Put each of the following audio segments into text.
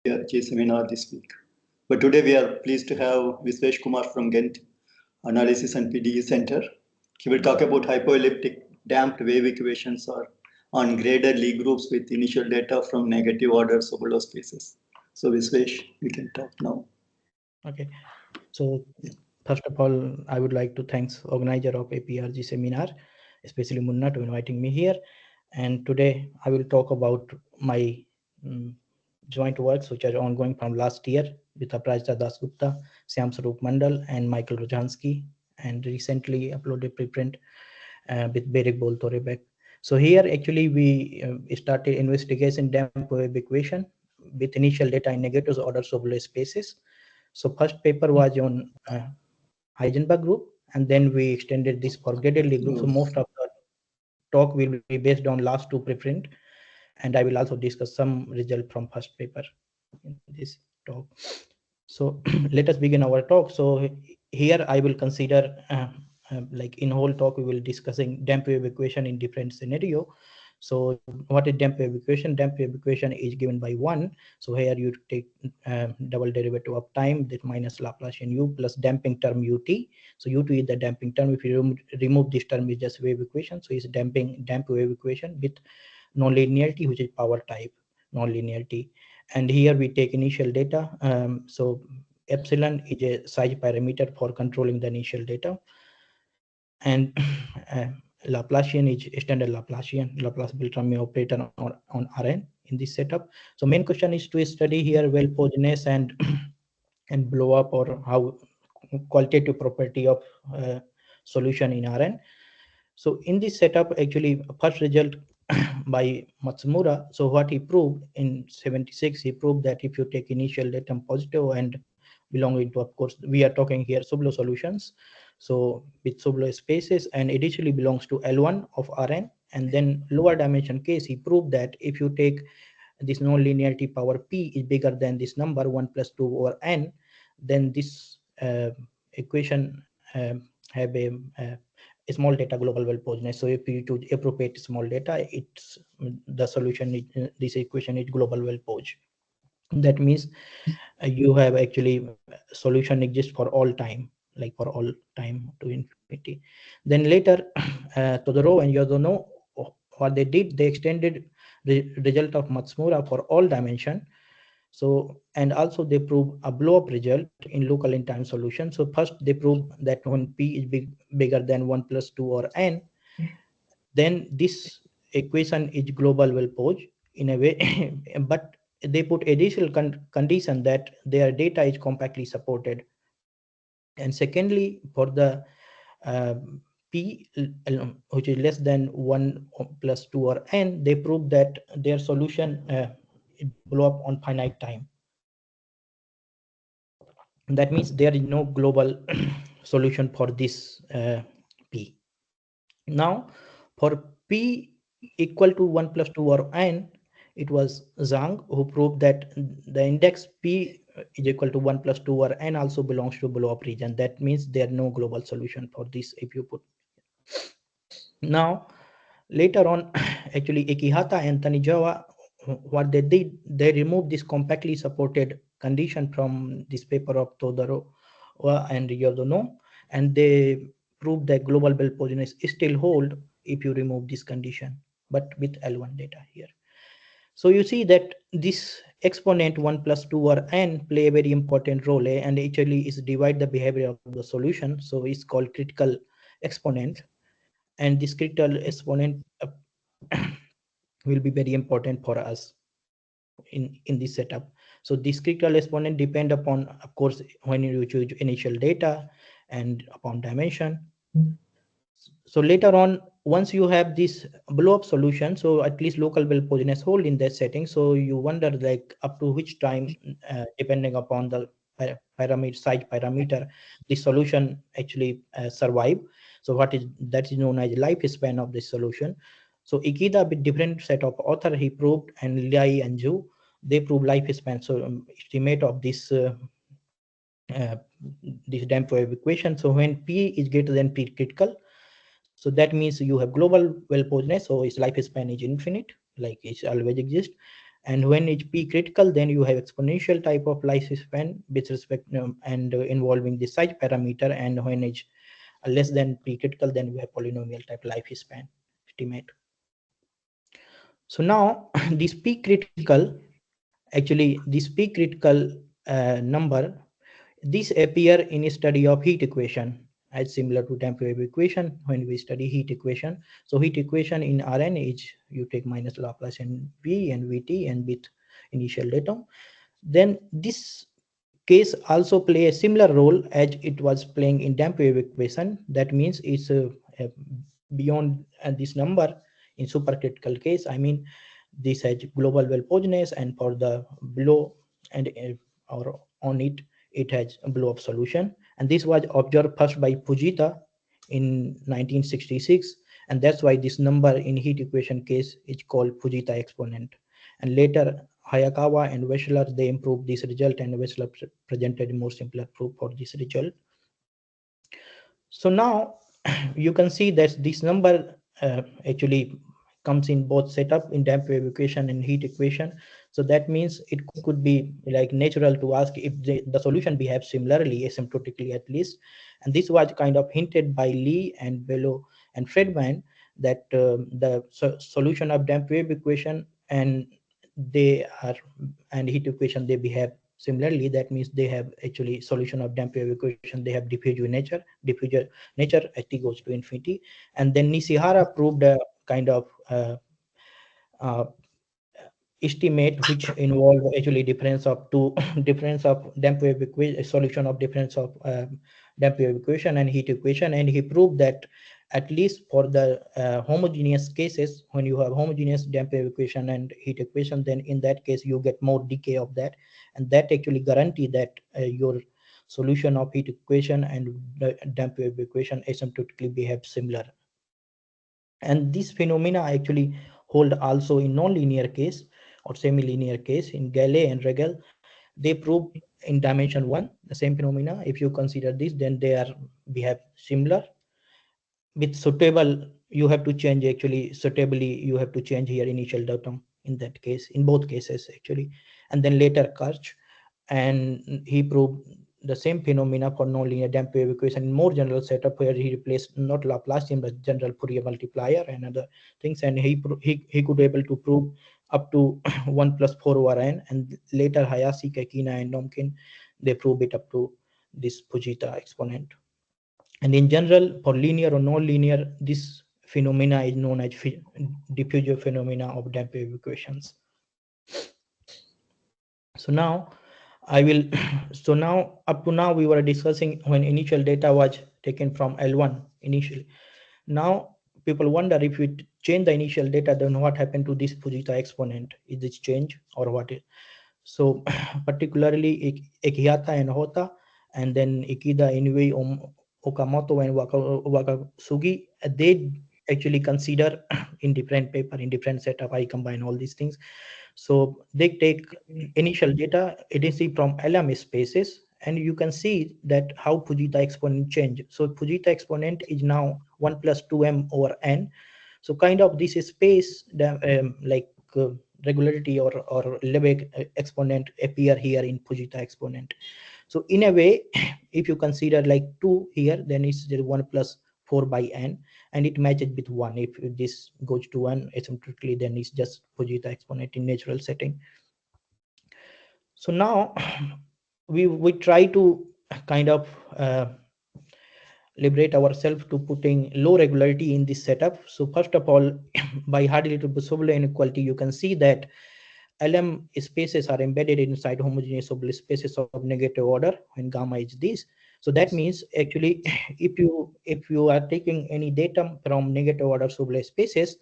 APRG seminar this week. But today we are pleased to have Vishvesh Kumar from Ghent Analysis and PDE Center. He will talk about hypoelliptic damped wave equations or on graded Lie groups with initial data from negative order Sobolev spaces. So Vishvesh, we can talk now. Okay, so first of all, I would like to thanks organizer of APRG seminar, especially Munna, to inviting me here. And today I will talk about my joint works which are ongoing from last year with Aparajita Dasgupta, Syam Sarup Mandal, and Michael Rojansky, and recently uploaded preprint with Berik Boltorebek. So here actually we started investigation damp wave equation with initial data in negative order Sobolev spaces. So first paper was on Heisenberg group, and then we extended this for graded Lie group. So most of the talk will be based on last two preprint, and I will also discuss some result from first paper in this talk. So let us begin our talk. So here I will consider like in whole talk we will discussing damp wave equation in different scenario. So what is damp wave equation? Damp wave equation is given by 1. So here you take double derivative of time, that minus Laplacian u plus damping term ut. So ut is the damping term. If you remove this term, is just wave equation. So it's damp wave equation with nonlinearity, which is power type nonlinearity. And here we take initial data. So epsilon is a size parameter for controlling the initial data, and Laplacian is standard Laplacian, Laplace Beltrami operator on Rn in this setup. So main question is to study here well posedness and and blow up, or how qualitative property of solution in Rn. So in this setup, actually first result by Matsumura. So what he proved in 76, he proved that if you take initial datum positive and belonging to, of course, we are talking here Sobolev solutions. So with Sobolev spaces, and additionally belongs to L1 of Rn. And then lower dimension case, he proved that if you take this non-linearity power p is bigger than this number 1 plus 2 over n, then this equation have a small data global well posedness. So if you choose appropriate small data, it's the solution, this equation is global well posed. That means you have actually solution exists for all time, like for all time to infinity. Then later Todorov and Yodono, what they did, they extended the result of Matsumura for all dimension. So, and also they prove a blow up result in local in time solution. So first they prove that when p is bigger than 1 plus 2 or n, then this equation is global well posed in a way. But they put additional condition that their data is compactly supported. And secondly, for the uh, p which is less than 1 plus 2 or n, they prove that their solution blow up on finite time. That means there is no global solution for this p. Now for p equal to 1 plus 2 or n, it was Zhang who proved that the index p is equal to 1 plus 2 or n also belongs to blow up region. That means there is no global solution for this if you put. Now later on, actually Ikihata and Tanijawa, what they did, they removed this compactly supported condition from this paper of Todorov and Yodono, and they proved that global well posedness still hold if you remove this condition, but with L1 data here. So you see that this exponent 1 plus 2 or n play a very important role, and actually is divide the behavior of the solution. So it's called critical exponent, and this critical exponent will be very important for us in this setup. So this critical exponent depend upon, of course, when you choose initial data and upon dimension. So later on, once you have this blow up solution, so at least local well posedness hold in that setting. So you wonder like up to which time, depending upon the parameter size parameter, the solution actually survive. So what is that is known as lifespan of this solution. So Ikeda with different set of author he proved, and Liai and Zhu, they prove lifespan. So estimate of this this damp wave equation. So when p is greater than p critical, so that means you have global well posedness, so its lifespan is infinite, like it always exists. And when it's p critical, then you have exponential type of lifespan with respect and involving the size parameter. And when it's less than p critical, then you have polynomial type lifespan estimate. So now this p critical, actually this p critical number, this appear in a study of heat equation as similar to damp wave equation when we study heat equation. So heat equation in Rn is you take minus Laplace and V and Vt and with initial datum. Then this case also play a similar role as it was playing in damp wave equation. That means it's beyond this number in supercritical case. I mean, this has global well-posedness, and for the below and or on it, it has a blow up solution. And this was observed first by Fujita in 1966, and that's why this number in heat equation case is called Fujita exponent. And later Hayakawa and Wechsler, they improved this result, and Wechsler presented a more simpler proof for this result. So now you can see that this number actually comes in both setup in damp wave equation and heat equation. So that means it could be like natural to ask if the solution behaves similarly, asymptotically at least. And this was kind of hinted by Lee and Bellow and Friedman, that the solution of damp wave equation and they are and heat equation, they behave similarly. That means they have actually solution of damp wave equation, they have diffusive nature at t goes to infinity. And then Nishihara proved a kind of uh, estimate which involve actually difference of two difference of damp wave equation, solution of difference of damp wave equation and heat equation. And he proved that at least for the homogeneous cases, when you have homogeneous damp wave equation and heat equation, then in that case you get more decay of that, and that actually guarantee that your solution of heat equation and the damp wave equation asymptotically behave similar. And this phenomena actually hold also in nonlinear case or semilinear case. In Gale and Regel, they prove in dimension 1 the same phenomena. If you consider this, then they are behave similar. With suitable, you have to change actually suitably, you have to change here initial datum in that case, in both cases actually. And then later Kirch, and he proved the same phenomena for nonlinear damp wave equation in more general setup, where he replaced not Laplacian but general Fourier multiplier and other things. And he could able to prove up to 1 plus 4 over n. And later Hayashi, Kekina and Nomkin, they prove it up to this Fujita exponent. And in general, for linear or non-linear, this phenomena is known as diffusive phenomena of damp wave equations. So now I will, so now up to now we were discussing when initial data was taken from L1 initially. Now people wonder, if we change the initial data, then what happened to this Fujita exponent? Is it change or what? So particularly Ekihata and Hota, and then Ikeda, Inoue, Okamoto and Wakasugi, they actually consider in different paper, in different setup, I combine all these things. So they take initial data ADC from LM spaces, and you can see that how Fujita exponent change. So Fujita exponent is now 1 plus 2m over n. So kind of this space, like regularity or Lebesgue exponent appear here in Fujita exponent. So in a way, if you consider like 2 here, then it's 1 plus 4 by n, and it matches with 1. If this goes to 1 asymptotically, then it's just Fujita exponent in natural setting. So now we try to kind of liberate ourselves to putting low regularity in this setup. So first of all, by Hardy-Little Sobolev inequality, you can see that LM spaces are embedded inside homogeneous Sobolev spaces of negative order when gamma is this. So that means actually if you are taking any data from negative order Sobolev spaces,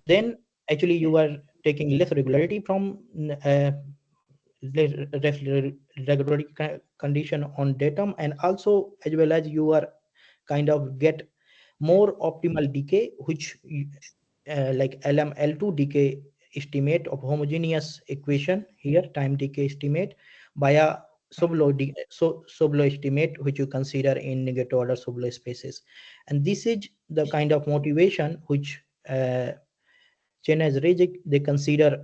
then actually you are taking less regularity from regularity condition on datum, and also as well as you are kind of get more optimal decay, which like LM-L2 decay estimate of homogeneous equation here, time decay estimate via Sobolev estimate, which you consider in negative order Sobolev spaces. And this is the kind of motivation which Chen has raised. They consider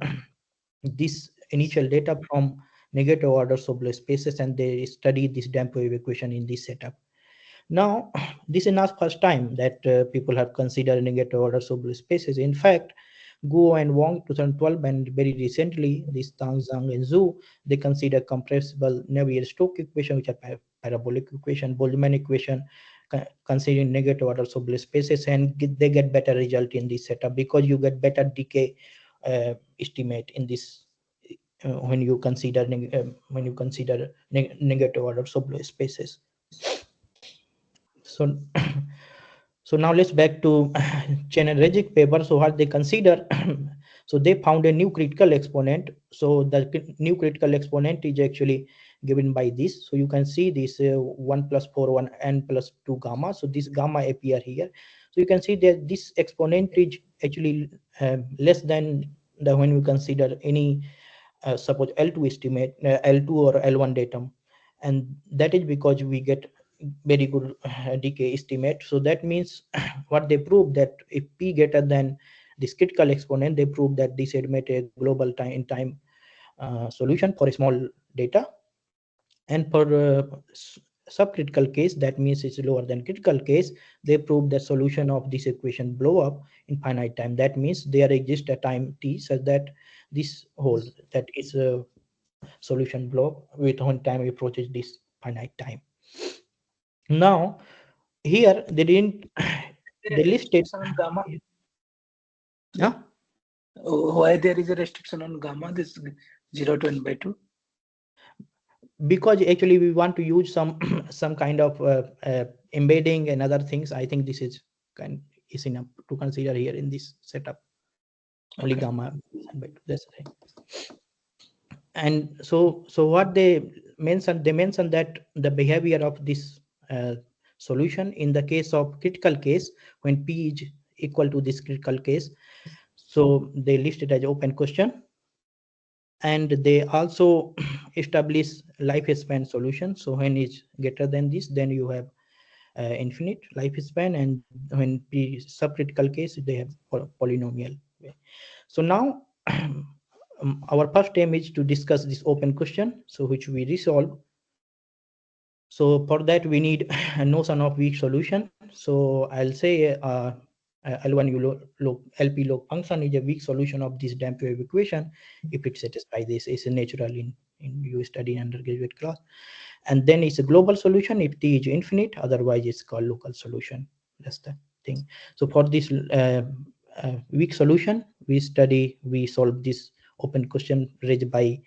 this initial data from negative order Sobolev spaces, and they study this damped wave equation in this setup. Now, this is not first time that people have considered negative order Sobolev spaces. In fact, Guo and Wong 2012, and very recently this Tang, Zhang and Zhu, they consider compressible Navier-Stokes equation, which are parabolic equation, Boltzmann equation, considering negative order Sobolev spaces, and they get better result in this setup because you get better decay estimate in this when you consider negative order Sobolev spaces. So so now let's back to Chen and Regic paper. So what they consider, so they found a new critical exponent. So the new critical exponent is actually given by this. So you can see this 1 plus 4 1 n plus 2 gamma. So this gamma appear here. So you can see that this exponent is actually less than the when we consider any suppose L2 estimate, L2 or L1 datum, and that is because we get very good decay estimate. So that means what they prove that if p greater than this critical exponent, they prove that this admit a global time solution for a small data, and for subcritical case, that means it's lower than critical case, they prove the solution of this equation blow up in finite time. That means there exists a time t such that this holds, that is a solution blow with when time approaches this finite time. Now here they didn't they listed on gamma. yeah, Why there is a restriction on gamma, this 0 to n by 2? because actually we want to use some some kind of embedding and other things. I think this is enough to consider here in this setup. Only Okay. gamma, but that's the thing. And so what they mentioned that the behavior of this solution in the case of critical case, when p is equal to this critical case, so they list it as open question, and they also establish lifespan solution. So when it's greater than this, then you have infinite lifespan, and when p subcritical case, they have polynomial. So now our first aim is to discuss this open question, so which we resolve. So for that we need a notion of weak solution. So I'll say L1 LP log function is a weak solution of this damped wave equation if it satisfies this. It's a natural in you study in undergraduate class. And then it's a global solution if t is infinite, otherwise it's called local solution. That's the thing. So for this weak solution, we solve this open question raised by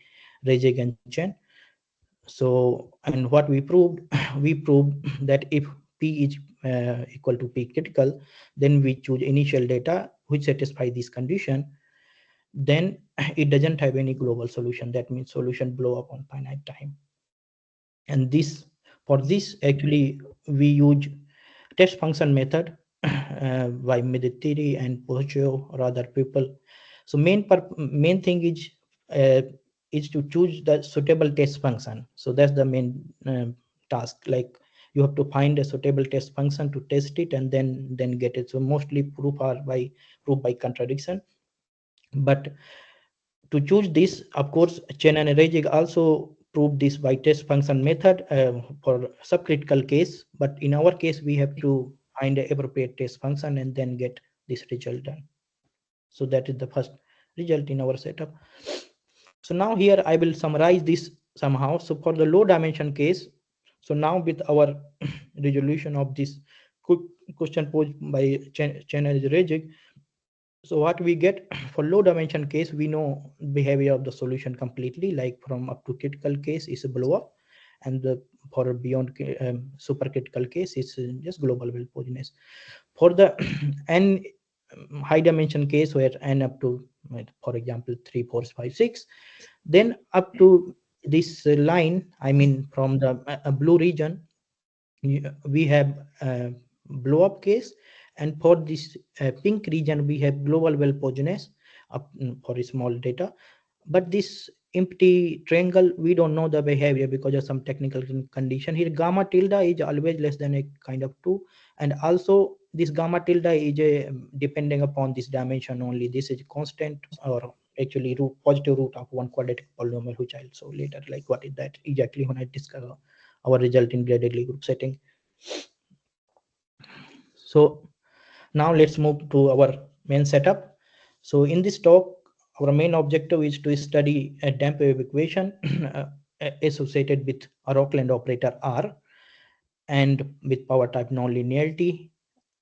Rejeg and Chen. So, and what we proved, we proved that if p is equal to p critical, then we choose initial data which satisfy this condition, then it doesn't have any global solution. That means solution blow up on finite time. And this, for this actually we use test function method by Meditiri and Pocho or other people. So main thing is to choose the suitable test function. So that's the main task. Like you have to find a suitable test function to test it and then get it. So mostly proof by contradiction. But to choose this, of course, Chen and Rejig also proved this by test function method for subcritical case. But in our case, we have to find an appropriate test function and then get this result done. So that is the first result in our setup. So now here I will summarize this somehow. So for the low dimension case, so now with our resolution of this question posed by Chen and Rejig, so what we get for low dimension case, we know behavior of the solution completely, like from up to critical case is a blow up, and for beyond supercritical case is just global well-posedness. For the n high dimension case where n up to, for example, 3 4 5 6, then up to this line, I mean from the blue region, we have blow up case, and for this pink region we have global well-posedness for small data. But this empty triangle, we don't know the behavior because of some technical condition here. Gamma tilde is always less than a kind of 2, and also this gamma tilde is depending upon this dimension only. This is constant or actually positive root of one quadratic polynomial, which I'll show later, like what is that exactly when I discuss our result in graded Lie group setting. So now let's move to our main setup. So in this talk, our main objective is to study a damp wave equation associated with a Rockland operator R and with power type nonlinearity,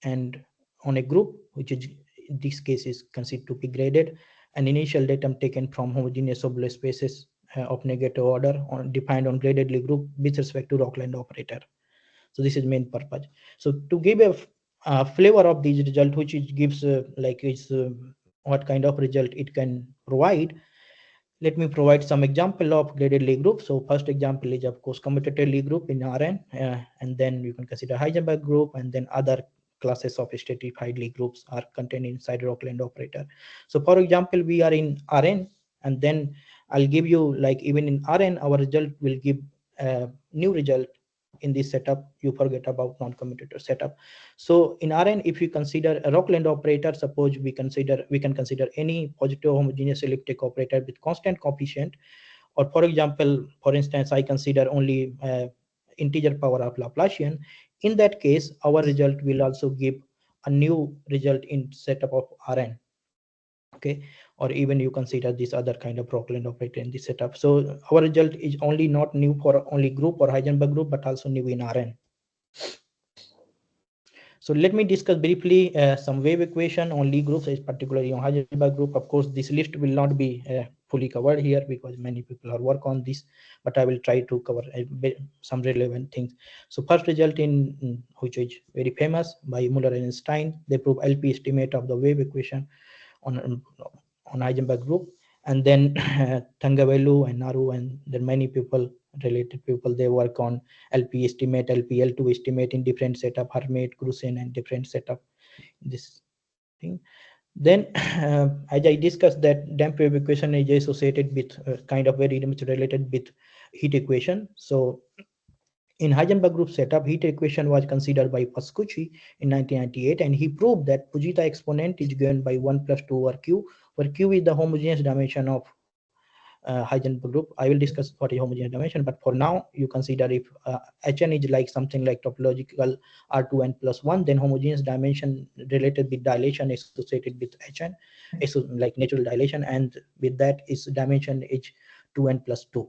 and on a group which is in this case is considered to be graded, an initial datum taken from homogeneous Sobolev spaces of negative order defined on graded Lie group with respect to Rockland operator. So this is main purpose. So to give a flavor of these result, which it gives what kind of result it can provide, let me provide some example of graded Lie group. So first example is of course commutative Lie group in Rn, and then you can consider Heisenberg group, and then other classes of stratified Lie groups are contained inside Rockland operator. So for example, we are in Rn, and then I'll give you, like, even in Rn our result will give a new result. In this setup you forget about non-commutator setup. So in Rn, if you consider a Rockland operator, suppose we can consider any positive homogeneous elliptic operator with constant coefficient, or for example, for instance, I consider only integer power of Laplacian. In that case our result will also give a new result in setup of Rn. Okay, or even you consider this other kind of Rockland operator in this setup. So our result is only not new for only group or Heisenberg group, but also new in Rn. So let me discuss briefly some wave equation on Lie groups, particularly on Heisenberg group. Of course, this list will not be fully covered here because many people are work on this, but I will try to cover some relevant things. So first result in which is very famous by Muller and Einstein, they prove LP estimate of the wave equation on Heisenberg group, and then Thangavelu and Naru and there many people, related people, they work on LP estimate, LPL2 estimate in different setup, Hermite, Grusin, and different setup. This thing. Then, as I discussed, that damp wave equation is associated with kind of very much related with heat equation. So in Heisenberg group setup, heat equation was considered by Pascucci in 1998, and he proved that Fujita exponent is given by 1 plus 2 over Q, where Q is the homogeneous dimension of Heisenberg group. I will discuss what is homogeneous dimension, but for now, you consider if Hn is like something like topological R2n plus 1, then homogeneous dimension related with dilation associated with Hn, so like natural dilation, and with that is dimension is 2n plus 2.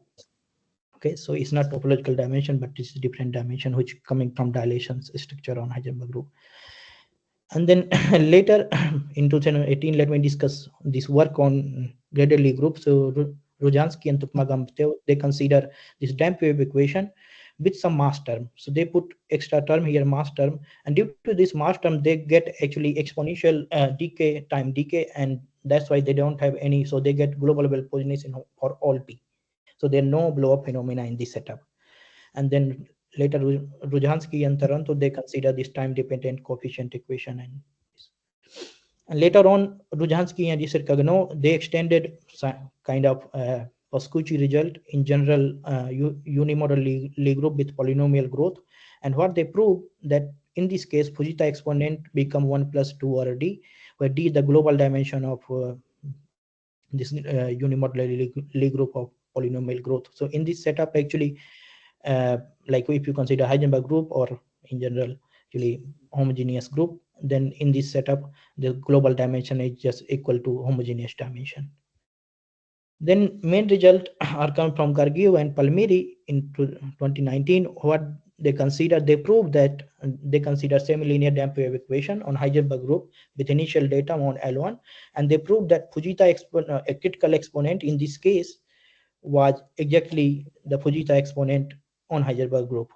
Okay, so it's not topological dimension, but it's a different dimension which coming from dilations structure on Heisenberg group. And then later in 2018, let me discuss this work on graded Lie group. So Rojansky and Tukmagamtev, they consider this damp wave equation with some mass term. So they put extra term here, mass term, and due to this mass term, they get actually exponential decay, time decay, and that's why they don't have any. So they get global level position for all p. So there are no blow up phenomena in this setup. And then later Rojansky and Taranto, they consider this time dependent coefficient equation, and later on Rojansky and Cagno, they extended kind of Pascucci result in general unimodal Lie group with polynomial growth, and what they proved that in this case Fujita exponent become 1 plus 2 over d, where d is the global dimension of this unimodal Lie group of polynomial growth. So in this setup actually, like if you consider Heisenberg group or in general actually homogeneous group, then in this setup the global dimension is just equal to homogeneous dimension. Then main result are come from Gargiev and Palmieri in 2019. What they consider, they prove that they consider semilinear damp wave equation on Heisenberg group with initial data on L1, and they proved that Fujita critical exponent in this case was exactly the Fujita exponent on Heisenberg group,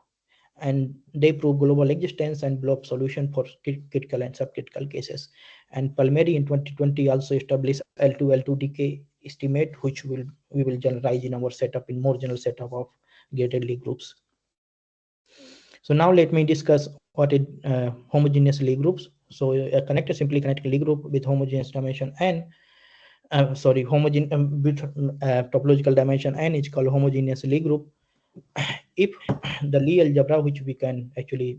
and they prove global existence and blob solution for critical and subcritical cases. And Palmieri in 2020 also established L2 decay estimate, which we will generalize in our setup, in more general setup of graded Lie groups. So now let me discuss what is homogeneous Lie groups. So a connected simply connected Lie group with homogeneous dimension n, with topological dimension n is called homogeneous Lie group if the Lie algebra, which we can actually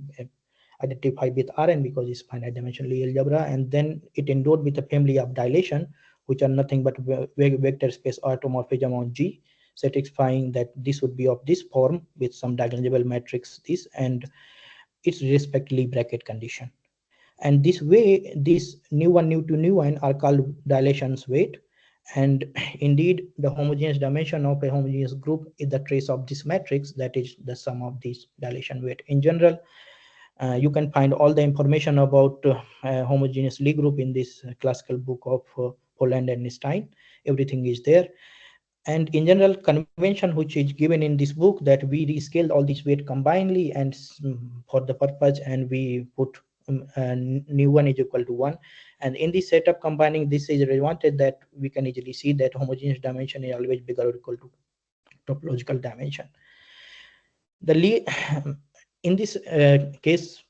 identify with Rn because it's finite dimensional Lie algebra, and then it endowed with a family of dilation which are nothing but vector space automorphism on G, satisfying that this would be of this form with some diagonal matrix this and its respectively bracket condition. And this way, this nu1, nu2, nu1 are called dilations weight. And indeed, the homogeneous dimension of a homogeneous group is the trace of this matrix, that is the sum of these dilation weight. In general, you can find all the information about homogeneous Lie group in this classical book of Holland and Stein. Everything is there. And in general, convention which is given in this book, that we rescale all these weight combinedly and for the purpose, and we put nu1 is equal to 1. And in this setup, combining this is wanted that we can easily see that homogeneous dimension is always bigger or equal to topological dimension. The in this case,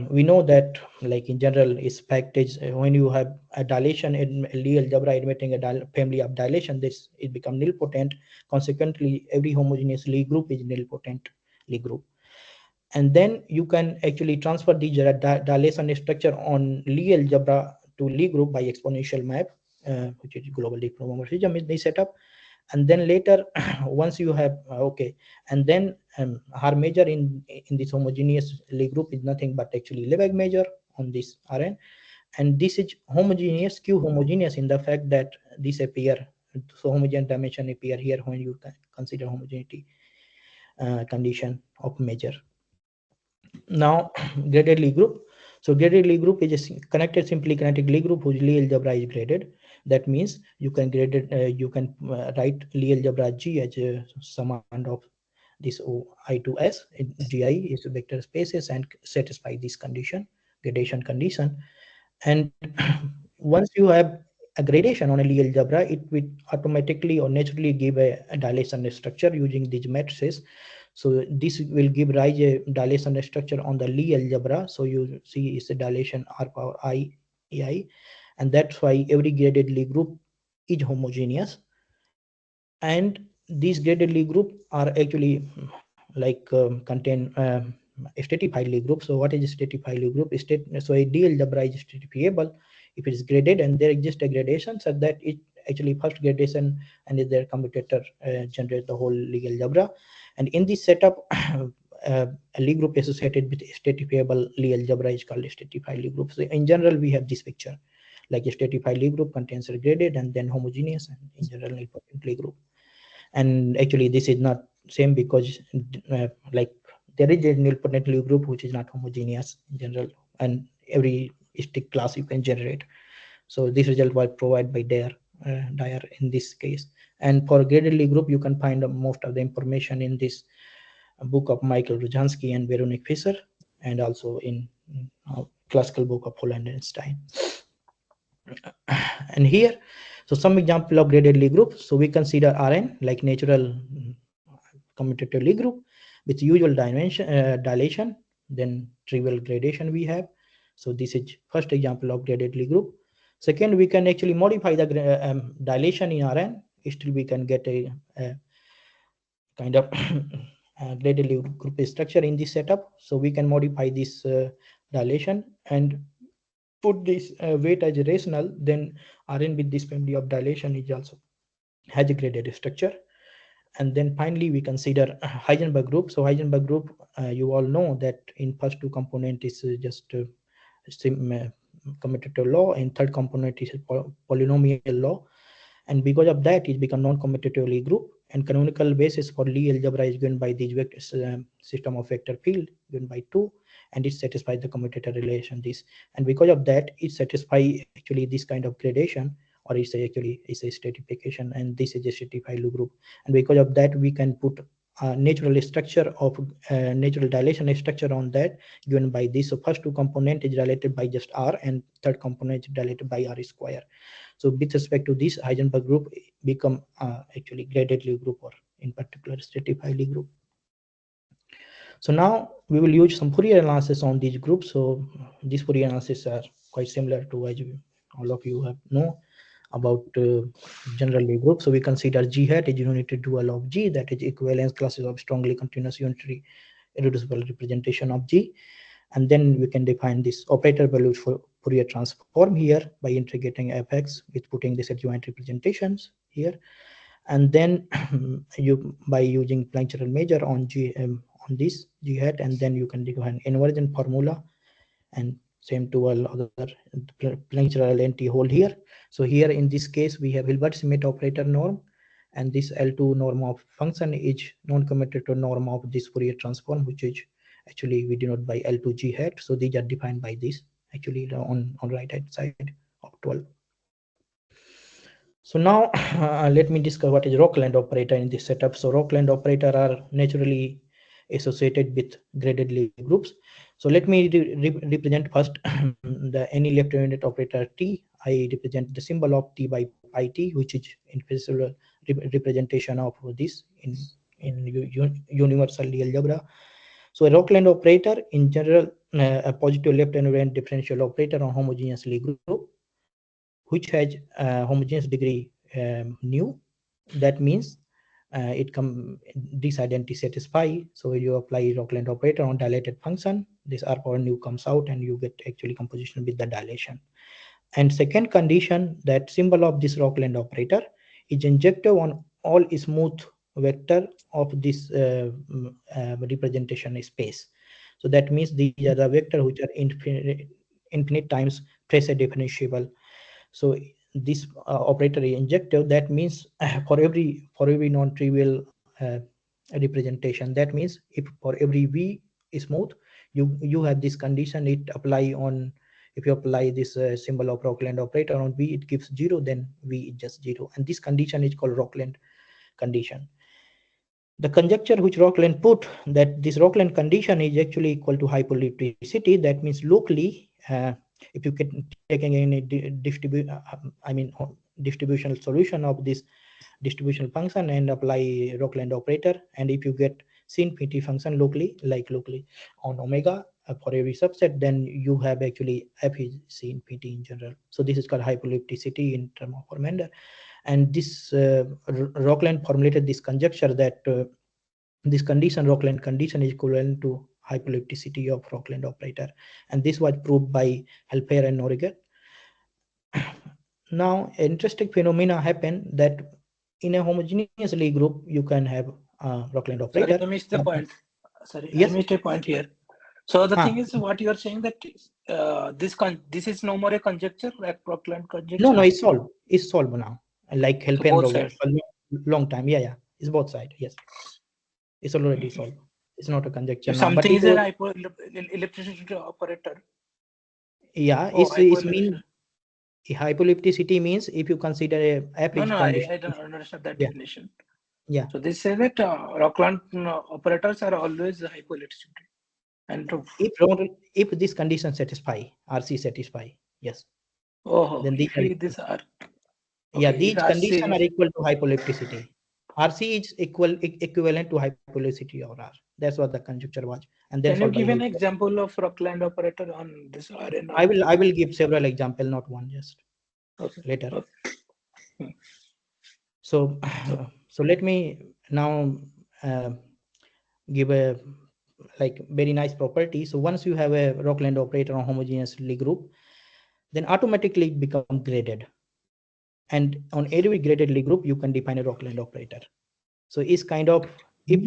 we know that, like in general, is fact is when you have a dilation in Lie algebra admitting a family of dilation, this it becomes nilpotent. Consequently, every homogeneous Lie group is nilpotent Lie group. And then you can actually transfer the dilation structure on Lie algebra to Lie group by exponential map, which is global diffeomorphism in this setup. And then later, once you have okay, and then her measure in this homogeneous Lie group is nothing but actually Lebesgue measure on this Rn, and this is homogeneous, Q homogeneous in the fact that this appear, so homogeneous dimension appear here when you consider homogeneity condition of measure. Now graded Lie group. So graded Lie group is a connected simply kinetic Lie group whose Lie algebra is graded. That means you can grade it, you can write Lie algebra G as a summand of this I to S. Gi is vector spaces and satisfy this condition, gradation condition. And once you have a gradation on a Lie algebra, it will automatically or naturally give a dilation structure using these matrices. So this will give rise a dilation structure on the Lie algebra. So you see it's a dilation R power I EI, and that's why every graded Lie group is homogeneous. And these graded Lie group are actually like contain stratified Lie group. So what is a stratified Lie group? So a D algebra is stratifiable if it is graded, and there exists a gradation such that it actually first gradation and their commutator generate the whole Lie algebra. And in this setup, a Lie group associated with stratifiable Lie algebra is called a stratified Lie group. So in general, we have this picture, like a stratified Lie group contains a graded and then homogeneous, and in general, nilpotent Lie group. And actually, this is not same because like there is a nilpotent Lie group which is not homogeneous in general, and every stick class you can generate. So this result was provided by Dyer in this case. And for graded Lie group, you can find most of the information in this book of Michael Ruzhansky and Veronique Fischer, and also in classical book of Holland and Stein. And here, so some example of graded Lie group. So we consider Rn like natural commutative Lie group with usual dimension dilation, then trivial gradation we have. So this is first example of graded Lie group. Second, we can actually modify the dilation in Rn. Still, we can get a kind of graded Lie group structure in this setup. So we can modify this dilation and put this weight as a rational. Then Rn with this family of dilation is also has a graded structure. And then finally, we consider Heisenberg group. So Heisenberg group, you all know that in first two component is just commutative law, and third component is polynomial law. And because of that, it become non-commutative Lie group. And canonical basis for Lie algebra is given by this vector system of vector field given by 2, and it satisfies the commutator relation this. And because of that, it satisfies actually this kind of gradation, or it's actually a stratification, and this is a stratified Lie group. And because of that, we can put a natural structure of natural dilation structure on that given by this. So first two component is related by just R, and third component is related by R square. So with respect to this, Heisenberg group become actually graded Lie group, or in particular stratified Lie group. So now we will use some Fourier analysis on these groups. So these Fourier analysis are quite similar to as all of you have know about general Lie group. So we consider G hat is unitary dual of G, that is equivalence classes of strongly continuous unitary irreducible representation of G. And then we can define this operator values for Fourier transform here by integrating fx with putting this adjoint representations here, and then you by using Planck measure on on this g hat, and then you can do an inversion formula, and same to all other Planck NT whole here. So here in this case we have Hilbert-Smith operator norm, and this L2 norm of function is non-commutative norm of this Fourier transform, which is actually we denote by L2 g hat. So these are defined by this actually on right hand side of 12. So now let me discuss what is Rockland operator in this setup. So Rockland operator are naturally associated with graded Lie groups. So let me represent first the any left unit operator T. I represent the symbol of T by pi T, which is in physical representation of this in universal Lie algebra. So a Rockland operator in general, a positive left invariant differential operator on homogeneous Lie group, which has homogeneous degree nu. That means this identity satisfy. So you apply Rockland operator on dilated function, this R power nu comes out, and you get actually composition with the dilation. And second condition, that symbol of this Rockland operator is injective on all smooth vector of this representation space. So that means these are the vector which are infinite times pressure differentiable. So this operator is injective. That means for every non-trivial representation, that means if for every v smooth, you have this condition, it apply on, if you apply this symbol of Rockland operator on v, it gives 0, then v is just 0, and this condition is called Rockland condition. The conjecture which Rockland put, that this Rockland condition is actually equal to hypoellipticity. That means locally, if you can taking any distributional solution of this distributional function and apply Rockland operator, and if you get C infinity function locally, like locally on omega for every subset, then you have actually f is C infinity in general. So this is called hypoellipticity in term of Remender. And this Rockland formulated this conjecture that this condition, Rockland condition, is equivalent to hypoellipticity of Rockland operator, and this was proved by Helfer and Noriger. Now, interesting phenomena happen that in a homogeneous Lie group you can have Rockland operator. Sorry, I missed the point. Sorry, yes? I missed a point here. So the thing is, what you are saying that this is no more a conjecture, like Rockland conjecture. No, it's solved. It's solved now. Like Helfer and Noriger for a long time. Yeah, it's both sides. Yes, it's already solved. It's not a conjecture if now. Something but is an hypoellipticity operator. Yeah, it means hypoellipticity means if you consider a average condition. I don't understand that Yeah. definition. Yeah. So this says that Rockland operators are always hypoellipticity. And if this condition satisfy, RC satisfy, yes. Then these are. Yeah, these conditions are equal to hypoellipticity. RC is equivalent to hypoellipticity or R. That's what the conjecture was. And then can you give an example of Rockland operator on this RN? I will give several examples, not one, just later. Okay. So let me now give a very nice property. So once you have a Rockland operator on homogeneous Lie group, then automatically it becomes graded. And on every graded Lie group, you can define a Rockland operator. So it's kind of, if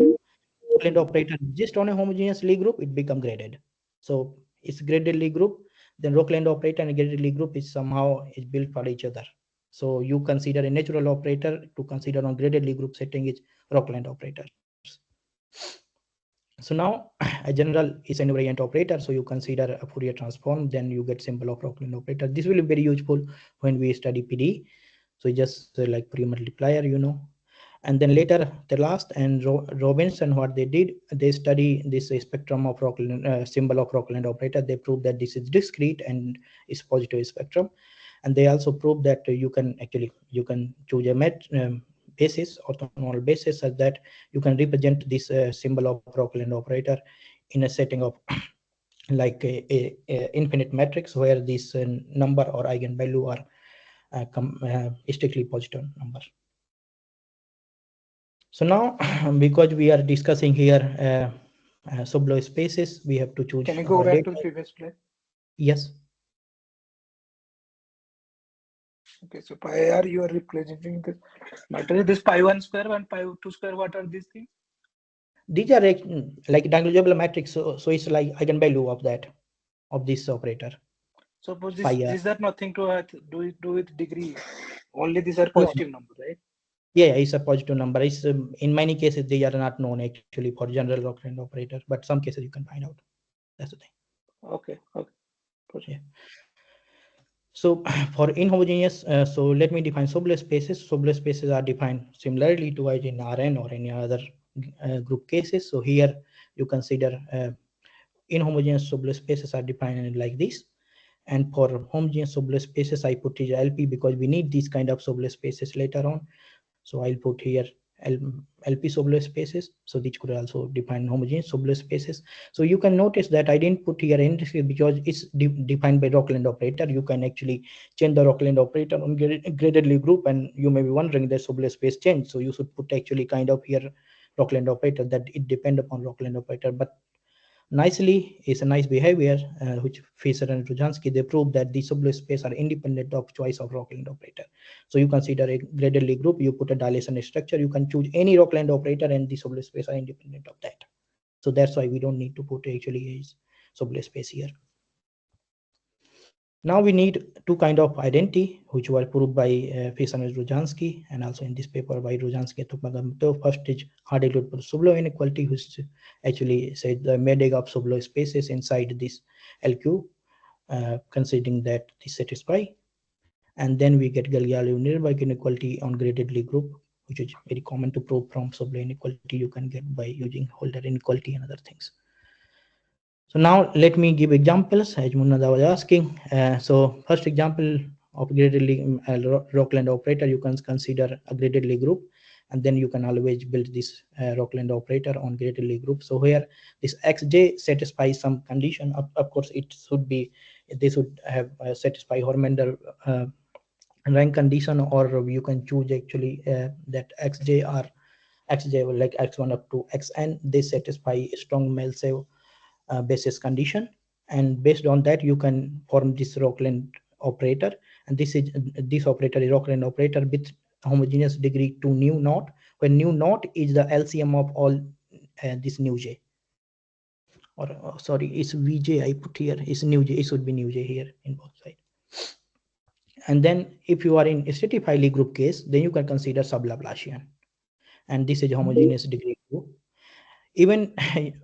Rockland operator just on a homogeneous Lie group, it becomes graded. So it's graded Lie group, then Rockland operator and graded Lie group is somehow is built for each other. So you consider a natural operator to consider on graded Lie group setting is Rockland operators. So now a general is an invariant operator. So you consider a Fourier transform, then you get symbol of Rockland operator. This will be very useful when we study PD. So just like Fourier multiplier, and then later the last and Robinson, what they did, they study this spectrum of Rockland symbol of Rockland operator. They proved that this is discrete and is positive spectrum, and they also proved that you can choose a basis, orthogonal basis, such that you can represent this symbol of Rockland operator in a setting of like a infinite matrix where this number or eigenvalue are strictly positive number. So now, because we are discussing here Sobolev spaces, we have to choose. Can you go back to the previous slide? Yes. Okay, so pi r you are representing this matter. This pi 1 square and pi 2 square. What are these things? These are like negligible matrix. So it's like eigenvalue of that, of this operator. Suppose Pi r. these are nothing to do with degree. Only these are positive number, right? Yeah, it's a positive number. It's in many cases they are not known actually for general Rockland operator, but some cases you can find out. That's the thing. Okay. Yeah. So for inhomogeneous, so let me define Sobolev spaces. Sobolev spaces are defined similarly to as in Rn or any other group cases. So here you consider inhomogeneous Sobolev spaces are defined like this. And for homogeneous Sobolev spaces, I put here LP because we need these kind of Sobolev spaces later on. So I'll put here LP Sobolev spaces. So these could also define homogeneous Sobolev spaces. So you can notice that I didn't put here anything because it's defined by Rockland operator. You can actually change the Rockland operator on graded Lie group, and you may be wondering that Sobolev space change. So you should put actually kind of here Rockland operator, that it depend upon Rockland operator. But nicely, it's a nice behavior which Fisher and Ruzhansky, they proved that the Sobolev space are independent of choice of Rockland operator. So you consider a graded Lie group, you put a dilation structure, you can choose any Rockland operator and the Sobolev space are independent of that. So that's why we don't need to put actually a Sobolev space here. Now we need two kind of identity which were proved by Fisher and Ruzhansky, and also in this paper by Ruzhansky and Topmagamoto. First is hard equal Sobolev inequality, which actually said the MEDEG of Sobolev spaces inside this LQ, considering that this satisfy. And then we get Galileo-Nirnberg inequality on graded Lie group, which is very common to prove from Sobolev inequality. You can get by using Holder inequality and other things. So now let me give examples as Munada was asking. So first example of graded Lie Rockland operator, you can consider a graded Lie group, and then you can always build this Rockland operator on graded Lie group. So here this xj satisfies some condition. Of course, it should be, they should have satisfy Hormender rank condition, or you can choose actually that xj are xj like x1 up to xn, they satisfy strong Mal'Shev basis condition, and based on that you can form this Rockland operator. And this operator is Rockland operator with homogeneous degree to nu naught, when nu naught is the LCM of all this nu j, or sorry, it's vj I put here, is nu j, it should be nu j here in both sides. And then if you are in stratified Lie group case, then you can consider sub-Laplacian, and this is homogeneous degree 2. Even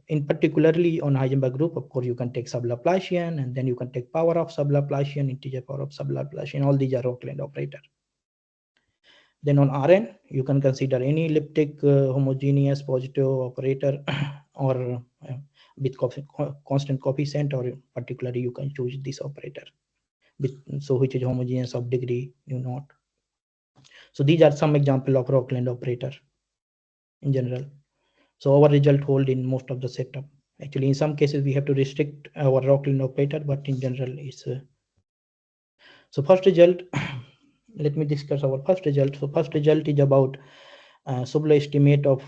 in particularly on Heisenberg group, of course, you can take sub-Laplacian, and then you can take power of sub-Laplacian, integer power of sub-Laplacian. All these are Rockland operator. Then on Rn, you can consider any elliptic homogeneous positive operator or with constant coefficient, or particularly you can choose this operator, so which is homogeneous of degree nu naught. So these are some example of Rockland operator in general. So our result hold in most of the setup. Actually, in some cases we have to restrict our Rockland operator, but in general it's so first result. Let me discuss our first result. So first result is about Sobolev estimate of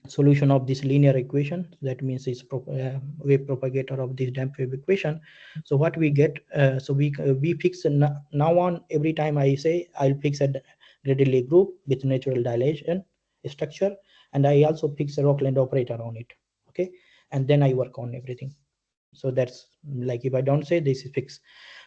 solution of this linear equation. That means it's wave propagator of this damped wave equation. So what we get, so we fix now on every time I say I'll fix a graded Lie group with natural dilation structure, and I also fix a Rockland operator on it. Okay, and then I work on everything. So that's like, if I don't say this is fixed.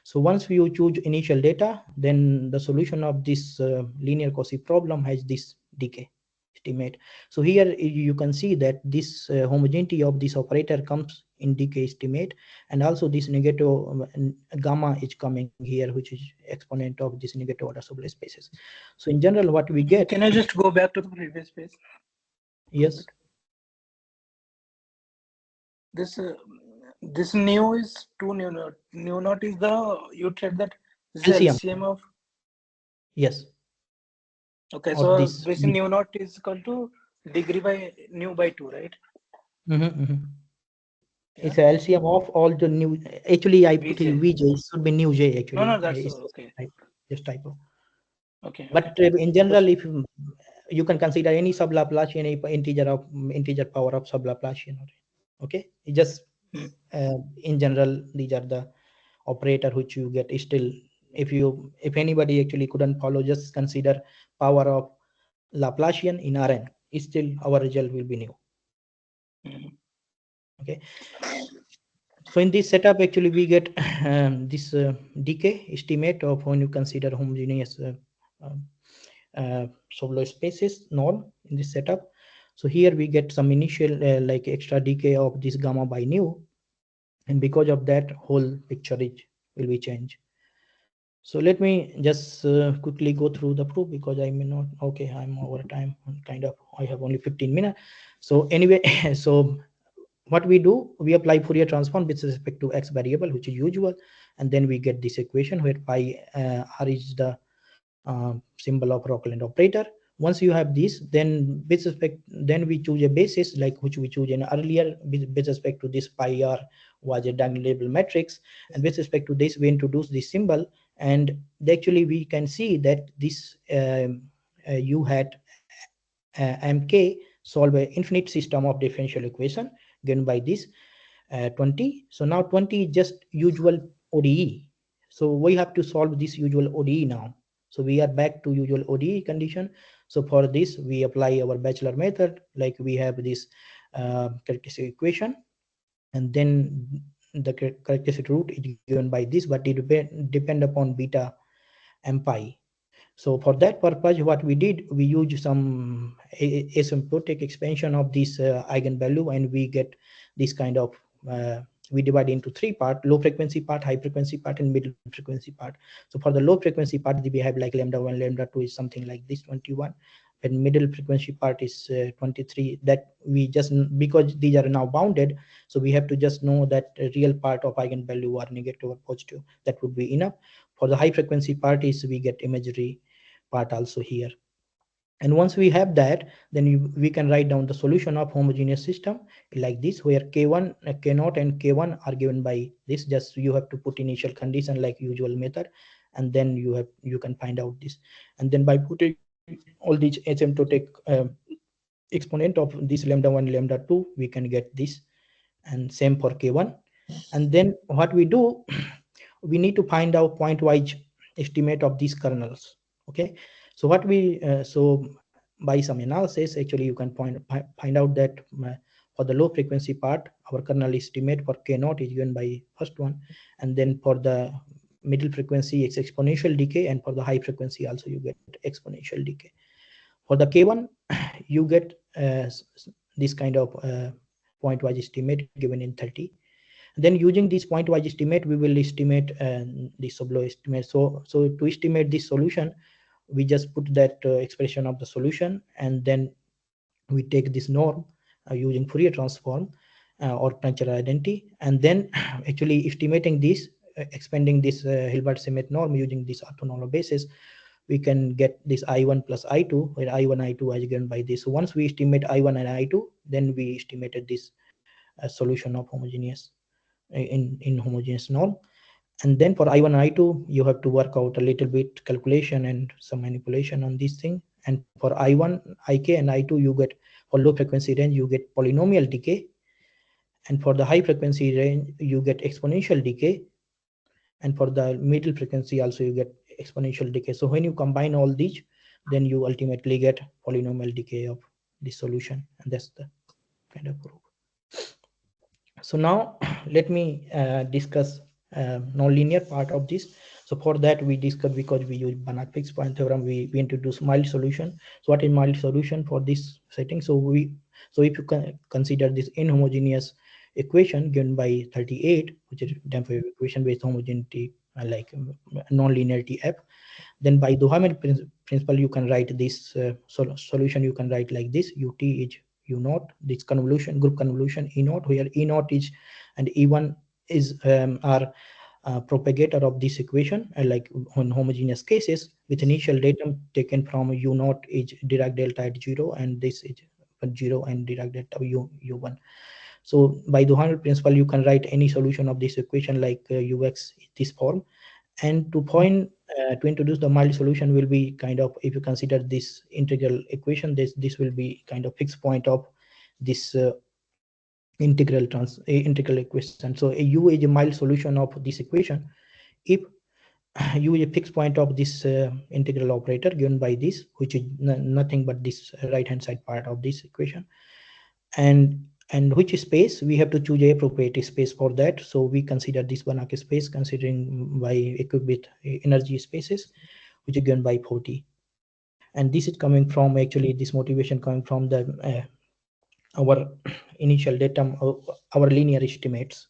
So once you choose initial data, then the solution of this linear Cauchy problem has this decay estimate. So here you can see that this homogeneity of this operator comes in decay estimate, and also this negative gamma is coming here, which is exponent of this negative order Sobolev spaces. So in general, what we get. Can I just go back to the previous page? Yes. This nu is 2 nu naught. Nu naught is the, you said that is the LCM. LCM of. Yes. Okay, so this nu naught is equal to degree by nu by 2, right? Yeah. It's a LCM of all the new. Actually, I put in VJ. It should be new J. Actually, no, that's okay. Just typo. Okay. But in general, if you can consider any sub-Laplacian integer power of sub-Laplacian. Okay, it just in general, these are the operator which you get still if anybody actually couldn't follow, just consider power of Laplacian in Rn. Still our result will be new. Okay. So in this setup, actually we get this decay estimate of when you consider homogeneous Sobolev spaces norm in this setup. So here we get some initial like extra decay of this gamma by nu, and because of that, whole picture will be changed. So let me just quickly go through the proof, because I may not. Okay, I'm over time. Kind of. I have only 15 minutes. So anyway, so what we do, we apply Fourier transform with respect to x variable, which is usual, and then we get this equation where pi r is the symbol of Rockland operator. Once you have this, then with respect, then we choose a basis like which we choose in earlier with respect to this pi r was a diagonal matrix, and with respect to this we introduce this symbol, and actually we can see that this you had mk solve an infinite system of differential equation given by this 20. So now 20 is just usual ODE. So we have to solve this usual ODE now. So we are back to usual ODE condition. So for this, we apply our bachelor method, like we have this characteristic equation, and then the characteristic root is given by this, but it depend upon beta and pi. So for that purpose, what we did, we used some asymptotic expansion of this eigenvalue, and we get this kind of, we divide into three parts: low frequency part, high frequency part, and middle frequency part. So for the low frequency part, we have like lambda 1, lambda 2 is something like this, 21. And middle frequency part is 23. That we just, because these are now bounded, so we have to just know that the real part of eigenvalue are negative or positive. That would be enough. For the high frequency part is we get imaginary part also here. And once we have that, then we can write down the solution of homogeneous system like this, where k1, k0, and k1 are given by this. Just you have to put initial condition like usual method, and then you can find out this. And then by putting all these asymptotic exponent of this lambda 1, lambda 2, we can get this, and same for k1. And then what we do, we need to find out point-wise estimate of these kernels. Okay, so what we so by some analysis, actually you can find out that for the low frequency part, our kernel estimate for k0 is given by first one, and then for the middle frequency it's exponential decay, and for the high frequency also you get exponential decay. For the k1 you get this kind of point-wise estimate given in 30. Then using this point-wise estimate, we will estimate the Sobolev estimate. So to estimate this solution, we just put that expression of the solution, and then we take this norm using Fourier transform or puncture identity, and then actually estimating this, expanding this Hilbert-Smith norm using this orthonormal basis, we can get this I1 plus I2, where I1, I2 is given by this. So once we estimate I1 and I2, then we estimated this solution of homogeneous in homogeneous norm. And then for I1 and I2, you have to work out a little bit calculation and some manipulation on this thing. And for I1, IK, and I2, you get, for low frequency range, you get polynomial decay. And for the high frequency range, you get exponential decay. And for the middle frequency also, you get exponential decay. So when you combine all these, then you ultimately get polynomial decay of the solution. And that's the kind of proof. So now let me discuss nonlinear part of this. So for that we discuss, because we use Banach fixed point theorem, we introduce mild solution. So what is mild solution for this setting? So if you can consider this inhomogeneous equation given by 38, which is Dampier equation with homogeneity like nonlinearity f, then by Duhamel principle you can write this solution. You can write like this: ut is u naught, this convolution, group convolution e naught, where e naught is and e1 is are propagator of this equation, like on homogeneous cases, with initial datum taken from u naught is Dirac delta at 0, and this is 0 and Dirac delta u1. So by Duhamel principle, you can write any solution of this equation like ux this form. And to introduce the mild solution will be kind of, if you consider this integral equation, this will be kind of fixed point of this integral equation. So a u is a mild solution of this equation if use a fixed point of this integral operator given by this, which is nothing but this right hand side part of this equation, and which space we have to choose a appropriate space for that. So we consider this Banach space considering by equipped with energy spaces, which is given by 40. And this is coming from, actually this motivation coming from the our initial datum, our linear estimates.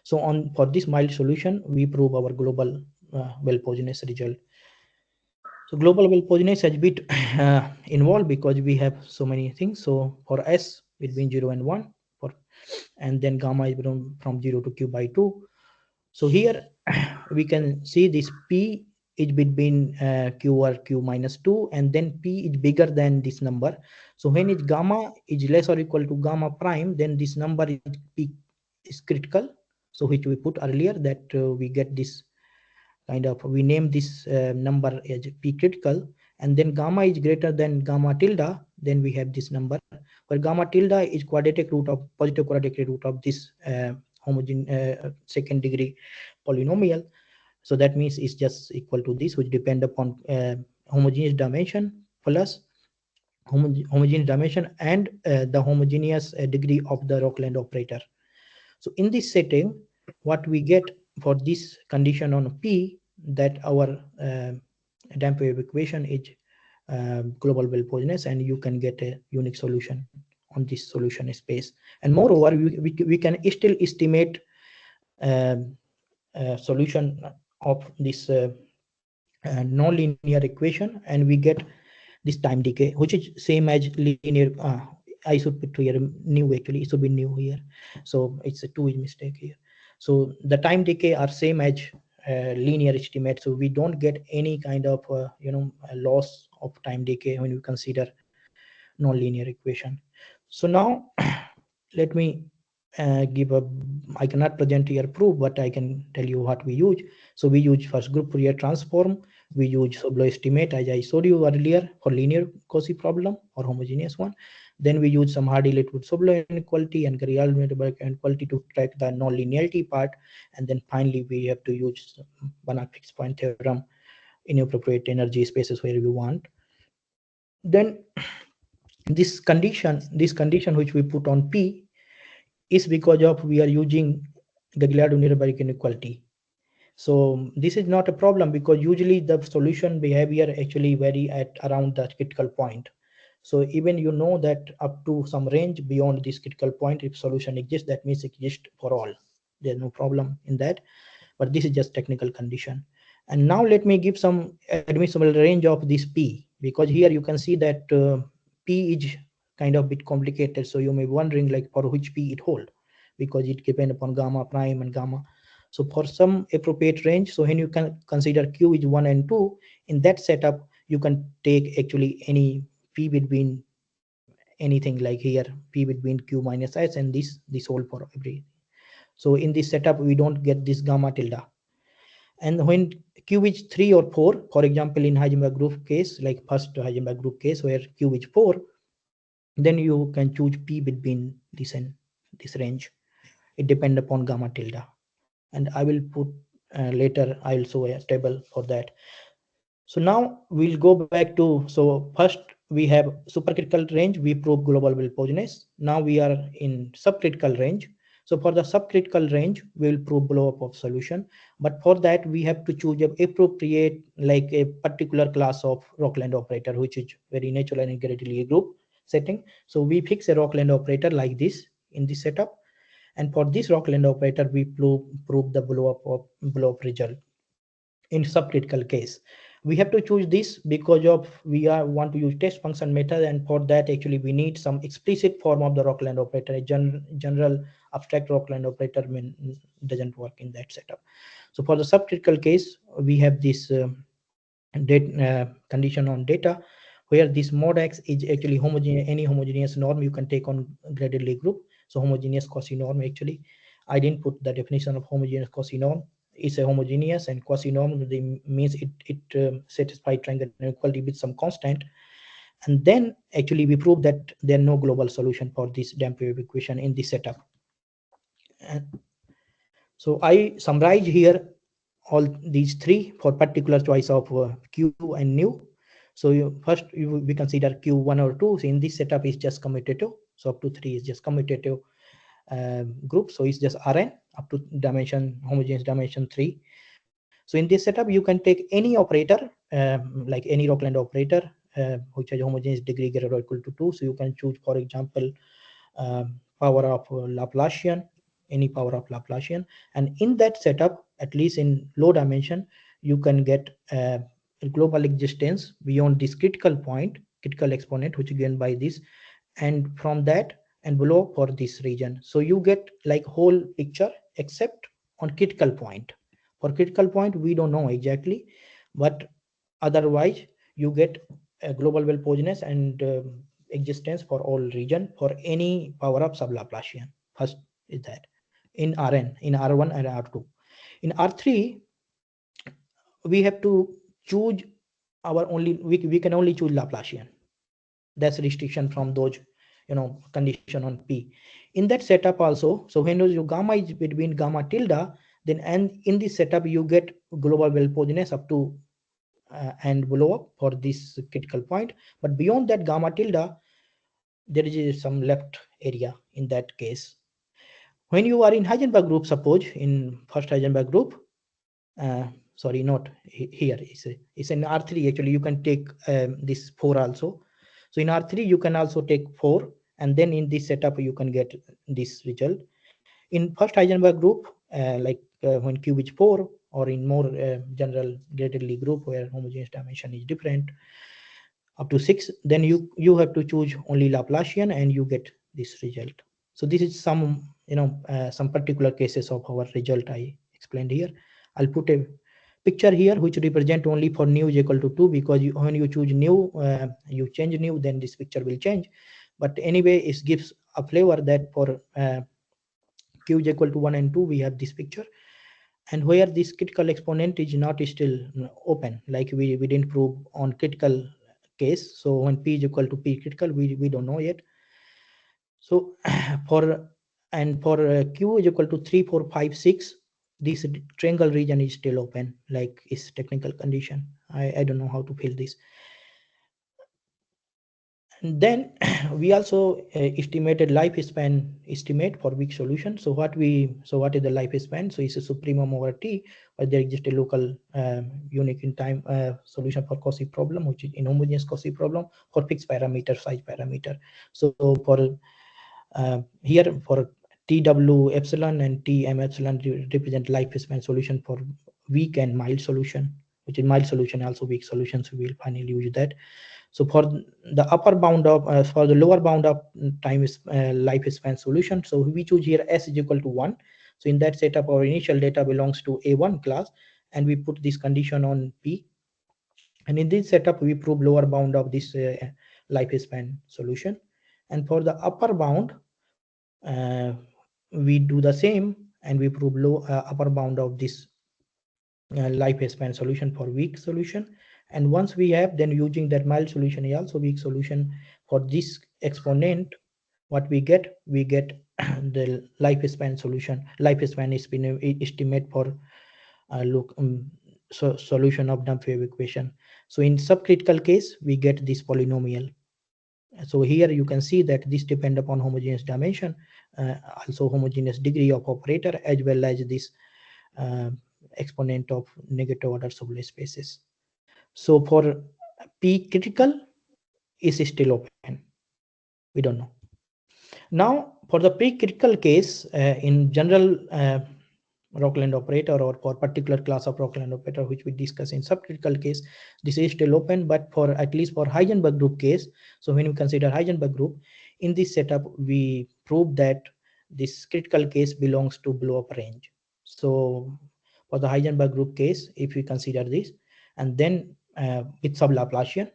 So for this mild solution, we prove our global well-Poisonous result. So global well-Poisonous is a bit involved because we have so many things. So for S between 0 and 1, and then gamma is from 0 to q by 2. So here we can see this P is between q or q minus 2, and then P is bigger than this number. So when it's gamma is less or equal to gamma prime, then this number is P is critical. So which we put earlier that we get this kind of, we name this number as P critical, and then gamma is greater than gamma tilde, then we have this number where gamma tilde is quadratic root of positive quadratic root of this second degree polynomial. So that means it's just equal to this, which depend upon homogeneous dimension plus homogeneous dimension and the homogeneous degree of the Rockland operator. So in this setting, what we get for this condition on P, that our damp wave equation is global well-Poisonous, and you can get a unique solution on this solution space. And moreover, we can still estimate solution of this non-linear equation, and we get this time decay, which is same as linear. I should put here new, actually it should be new here, so it's a 2 mistake here. So the time decay are same as linear estimate, so we don't get any kind of loss of time decay when you consider non-linear equation. So now let me give a, I cannot present here proof, but I can tell you what we use. So we use first group Fourier transform, we use Sobolev estimate as I showed you earlier for linear Cauchy problem or homogeneous one. Then we use some Hardy-Littlewood Sobolev inequality and Garial-Heisenberg inequality to track the non-linearity part, and then finally we have to use Banach fixed point theorem in appropriate energy spaces where we want. Then this condition which we put on P is because of we are using the Galiardo-Heisenberg inequality. So this is not a problem because usually the solution behavior actually vary at around the critical point. So even you know that up to some range beyond this critical point, if solution exists, that means it exists for all. There's no problem in that, but this is just technical condition. And now let me give some admissible range of this P, because here you can see that P is kind of bit complicated. So you may be wondering like for which P it hold, because it depends upon gamma prime and gamma. So for some appropriate range, so when you can consider Q is 1 and 2, in that setup, you can take actually any P between anything like here, P between Q minus S, and this hold for every. So in this setup, we don't get this gamma tilde. And when Q is 3 or 4, for example, in Heisenberg group case, like first Heisenberg group case where Q is 4, then you can choose P between this and this range. It depends upon gamma tilde. And I will put later, I will show a table for that. So now we'll go back to, so first we have supercritical range, we prove global well-Poisonous. Now we are in subcritical range. So for the subcritical range, we will prove blow up of solution. But for that, we have to choose an appropriate, like a particular class of Rockland operator, which is very natural and greatly group setting. So we fix a Rockland operator like this in this setup. And for this Rockland operator, we prove the blow up result in subcritical case. We have to choose this because of we want to use test function method, and for that actually we need some explicit form of the Rockland operator. A general abstract Rockland operator doesn't work in that setup. So for the subcritical case, we have this condition on data where this mod X is actually homogeneous. Any homogeneous norm you can take on graded Lie group. So homogeneous Cauchy norm, actually I didn't put the definition of homogeneous Cauchy norm. It's a homogeneous, and Cauchy norm means it satisfies triangle inequality with some constant. And then actually we prove that there are no global solution for this damp wave equation in this setup. And so I summarize here all these three for particular choice of q and nu. So we consider q1 or 2. So in this setup is just commutative, so up to 3 is just commutative group, so it's just Rn up to dimension, homogeneous dimension 3. So in this setup you can take any operator, like any Rockland operator, which has homogeneous degree greater or equal to 2. So you can choose, for example, power of Laplacian, any power of Laplacian, and in that setup, at least in low dimension, you can get global existence beyond this critical point, critical exponent, which is given by this, and from that and below for this region. So you get like whole picture except on critical point. For critical point, we don't know exactly, but otherwise you get a global well-posedness and existence for all region for any power of sub-Laplacian. First is that in Rn, in R1 and R2. In R3, we have to choose our only, we can only choose Laplacian. That's restriction from those, condition on P. In that setup also, so when your gamma is between gamma tilde, then and in this setup you get global well-posedness up to and below up for this critical point. But beyond that gamma tilde, there is some left area in that case. When you are in Heisenberg group, suppose in first Heisenberg group, sorry, not here, it's in R3 actually, you can take this 4 also. So in R3 you can also take 4, and then in this setup you can get this result. In first Heisenberg group, when Q is 4, or in more general gradedly group where homogeneous dimension is different up to 6, then you have to choose only Laplacian and you get this result. So this is some some particular cases of our result I explained here. I'll put a picture here which represent only for nu is equal to 2, because when you choose nu, you change nu, then this picture will change. But anyway, it gives a flavor that for q is equal to 1 and 2 we have this picture, and where this critical exponent is not still open, like we didn't prove on critical case. So when p is equal to p critical, we don't know yet. So for q is equal to 3, 4, 5, 6, this triangle region is still open, like is technical condition. I don't know how to fill this. And then we also estimated lifespan estimate for weak solution. So what is the lifespan? So it's a supremum over T, but there exists a local unique in time solution for Cauchy problem, which is inhomogeneous Cauchy problem for fixed parameter, size parameter. So for here for TW epsilon and TM epsilon represent lifespan solution for weak and mild solution, which is mild solution also weak solution. So we'll finally use that. So for the upper bound of for the lower bound of time is lifespan solution, so we choose here s is equal to 1. So in that setup, our initial data belongs to A1 class, and we put this condition on P. And in this setup, we prove lower bound of this lifespan solution. And for the upper bound, we do the same, and we prove upper bound of this lifespan solution for weak solution. And once we have, then using that mild solution is also weak solution for this exponent, what we get the lifespan solution. Lifespan is been estimate for solution of dump wave equation. So in subcritical case, we get this polynomial. So here you can see that this depend upon homogeneous dimension, also homogeneous degree of operator, as well as this exponent of negative order Sobolev spaces. So for P critical is still open. We don't know. Now for the pre-critical case, in general Rockland operator, or for particular class of Rockland operator which we discuss in subcritical case, this is still open. But for at least for Heisenberg group case, so when we consider Heisenberg group, in this setup we prove that this critical case belongs to blow up range. So for the Heisenberg group case, if we consider this, and then with sub-Laplacian,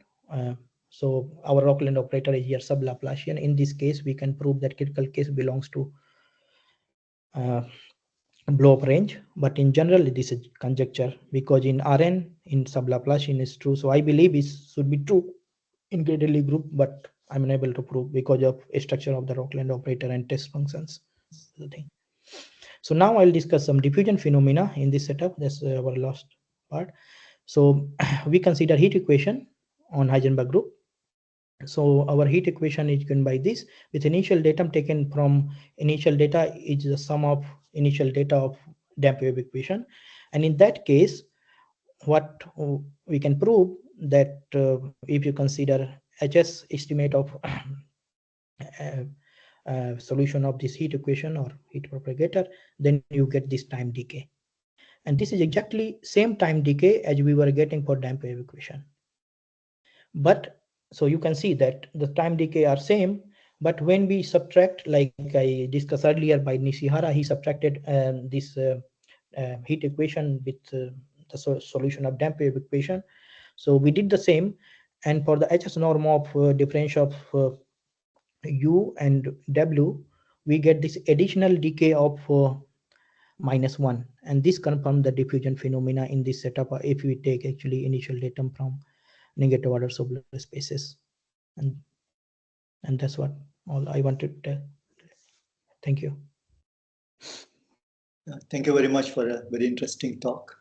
so our Rockland operator is here sub-Laplacian. In this case, we can prove that critical case belongs to blow up range. But in general, this is conjecture, because in Rn, in sub-Laplacian is true. So I believe it should be true in gradedly group, but I'm unable to prove because of a structure of the Rockland operator and test functions. The thing. So now I'll discuss some diffusion phenomena in this setup. That's our last part. So we consider heat equation on Heisenberg group. So our heat equation is given by this, with initial datum taken from initial data is the sum of initial data of damped wave equation. And in that case, what we can prove that if you consider HS estimate of solution of this heat equation or heat propagator, then you get this time decay. And this is exactly same time decay as we were getting for damped wave equation. But so you can see that the time decay are same, but when we subtract, like I discussed earlier by Nishihara, he subtracted this heat equation with the solution of damped wave equation. So we did the same, and for the HS norm of differential of U and W, we get this additional decay of -1, and this confirms the diffusion phenomena in this setup if we take actually initial datum from negative order Sobolev spaces. And that's what all I wanted to tell. Thank you. Thank you very much for a very interesting talk.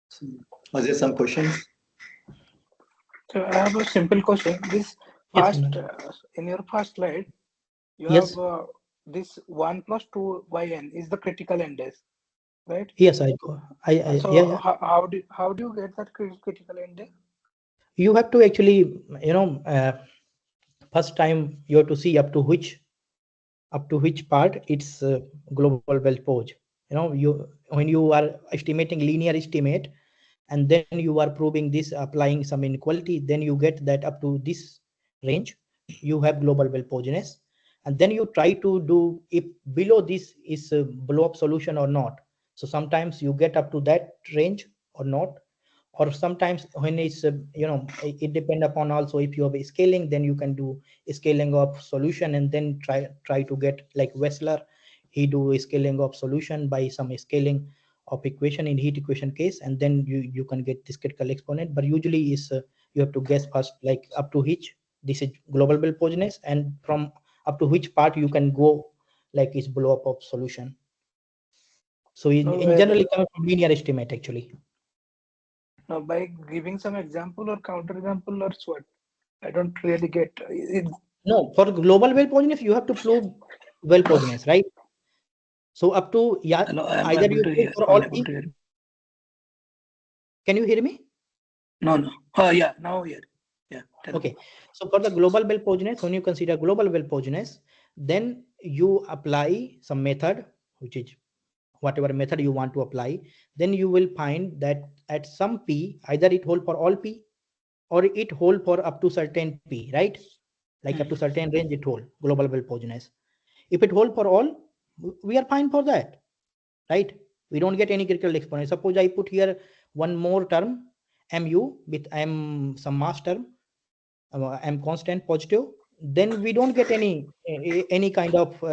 So, are there some questions? So I have a simple question. This Yes, first in your first slide, you yes. have this 1 plus 2 by n is the critical index, right? Yes, so yeah. How do you get that critical index? You have to actually, first time you have to see up to which part it's global well pose. You when you are estimating linear estimate, and then you are proving this applying some inequality, then you get that up to this range you have global well poseness, and then you try to do if below this is a blow up solution or not. So sometimes you get up to that range or not, or sometimes when it's it depend upon also if you have a scaling, then you can do a scaling of solution and then try to get like Wessler, he do a scaling of solution by some scaling of equation in heat equation case, and then you can get this critical exponent. But usually is you have to guess first like up to which this is global well poseness, and from up to which part you can go like is blow up of solution. So in generally coming from linear estimate actually. Now, by giving some example or counter example or what, I don't really get it. No, for global well poseness, you have to prove well poseness, right? So up to Hello, either you prove for all p. Can you hear me? No. Oh yeah, now here. Yeah. Okay. So for the global well poseness, when you consider global well poseness, then you apply some method, which is whatever method you want to apply. Then you will find that at some p, either it hold for all p, or it hold for up to certain p, right? Like up to certain range, it hold global well poseness. If it hold for all, we are fine for that, right? We don't get any critical exponent. Suppose I put here one more term, mu, with m some mass term, m constant positive, then we don't get any kind of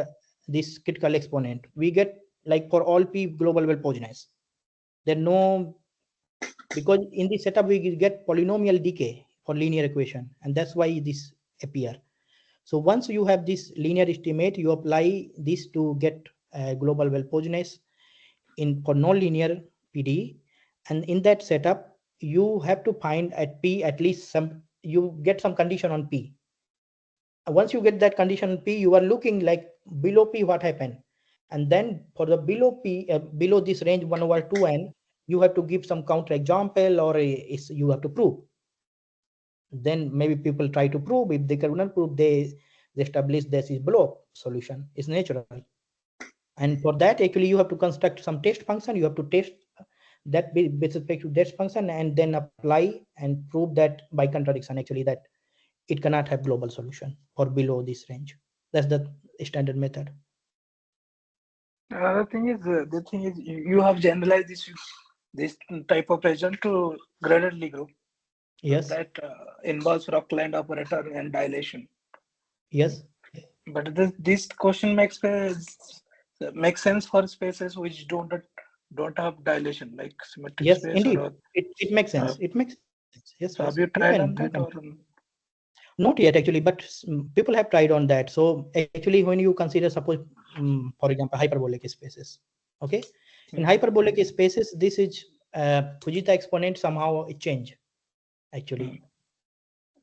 this critical exponent. We get like for all p global well poseness. Then no, because in this setup we get polynomial decay for linear equation, and that's why this appear. So once you have this linear estimate, you apply this to get global well poseness in for nonlinear PD, and in that setup you have to find at p at least some, you get some condition on p. Once you get that condition on p, you are looking like below p what happened, and then for the below p below this range 1/2n, you have to give some counter example, or you have to prove. Then maybe people try to prove. If they cannot prove, they establish this is blow up solution. It's natural. And for that, actually, you have to construct some test function. You have to test that with respect to test function, and then apply and prove that by contradiction, actually, that it cannot have global solution for below this range. That's the standard method. The thing is, you have generalized this type of result to graded Lie group. Yes. That involves Rockland operator and dilation. Yes. But this question makes sense for spaces which don't have dilation, like symmetric yes, space. Indeed, Or it makes sense. It makes sense. Yes. So have you tried on that or? Not yet actually, but people have tried on that. So actually, when you consider, suppose for example, hyperbolic spaces. Okay, in hyperbolic spaces, this is Fujita exponent somehow it change actually.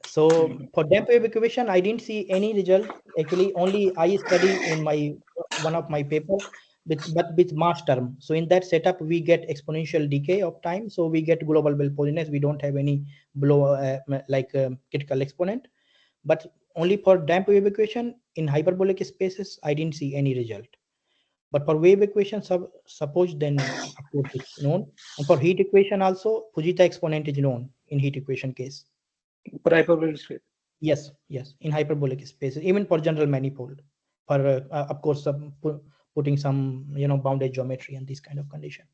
So for damped wave equation, I didn't see any result. Actually, only I study in my one of my paper, but with mass term. So in that setup, we get exponential decay of time. So we get global well poisonous. We don't have any blow like critical exponent. But only for damped wave equation in hyperbolic spaces, I didn't see any result. But for wave equation, suppose then of course it's known. And for heat equation also, Fujita exponent is known in heat equation case. For hyperbolic space. Yes, yes, in hyperbolic spaces, even for general manifold, for of course putting some bounded geometry and this kind of condition.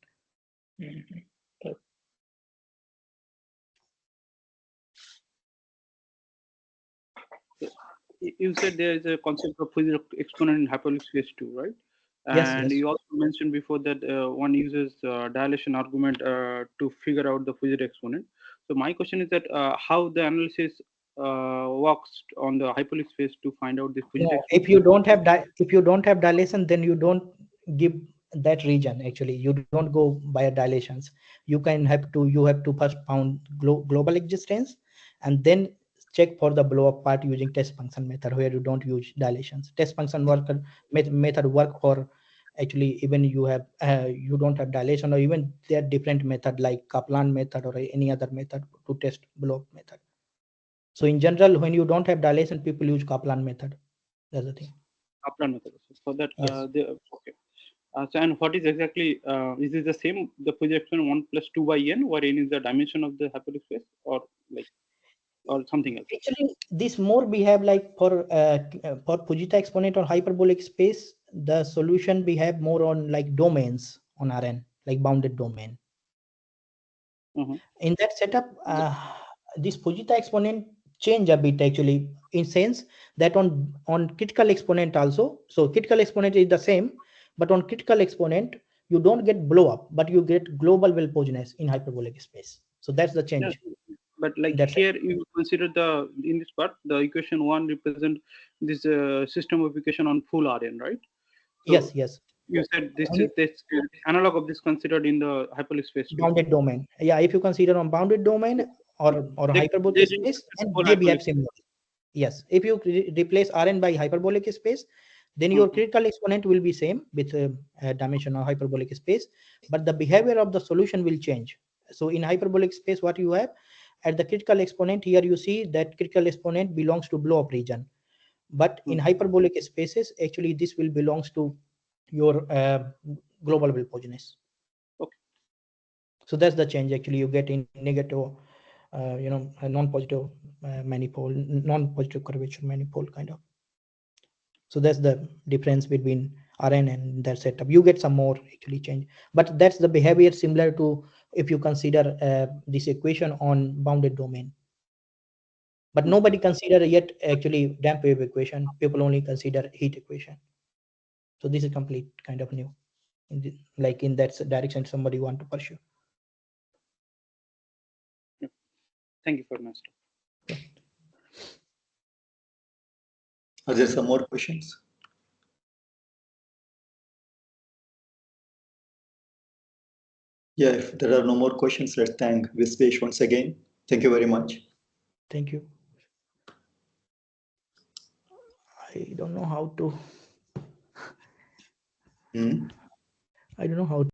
You said there is a concept of Fujita exponent in hyperbolic space too, right? And Yes. you also mentioned before that one uses dilation argument to figure out the Fujita exponent. So my question is that how the analysis works on the hyperbolic space to find out the Fujita exponent? If you don't have dilation, then you don't give that region. Actually, you don't go by dilations. You have to first found global existence, and then check for the blow up part using test function method where you don't use dilations. Test function method work for actually even you don't have dilation, or even there are different method like Kaplan method or any other method to test blow up method. So in general, when you don't have dilation, people use Kaplan method. That's the thing. Kaplan method. So that Yes. okay. So and what is exactly is it the same the Fujita exponent 1 plus 2 by n, where n is the dimension of the hyperbolic space, or something else? Actually, this more behave like for Fujita exponent or hyperbolic space, the solution behave more on like domains on Rn, like bounded domain. In that setup, this Fujita exponent change a bit actually, in sense that on critical exponent also. So critical exponent is the same, but on critical exponent you don't get blow up, but you get global well poisonous in hyperbolic space. So that's the change. Yeah. But like That's here, you consider in this part, the equation 1 represent this system of equation on full Rn, right? So yes. You said this is this analog of this considered in the hyperbolic space too. Bounded domain. Yeah, if you consider on bounded domain or hyperbolic space, and they behave similarly. Yes, if you replace Rn by hyperbolic space, then your critical exponent will be same with dimension of hyperbolic space, but the behavior of the solution will change. So in hyperbolic space, what you have at the critical exponent here, you see that critical exponent belongs to blow up region, but in hyperbolic spaces, actually this will belongs to your global well poisonous. Okay. So that's the change. Actually, you get in negative, a non-positive manifold, non-positive curvature manifold kind of. So that's the difference between Rn and that setup. You get some more actually change, but that's the behavior similar to if you consider this equation on bounded domain. But nobody consider yet actually damped wave equation. People only consider heat equation. So this is complete kind of new, like in that direction somebody want to pursue. Thank you for master. Are there some more questions? Yeah, if there are no more questions, let's thank Vishvesh once again. Thank you very much. Thank you. I don't know how to. I don't know how to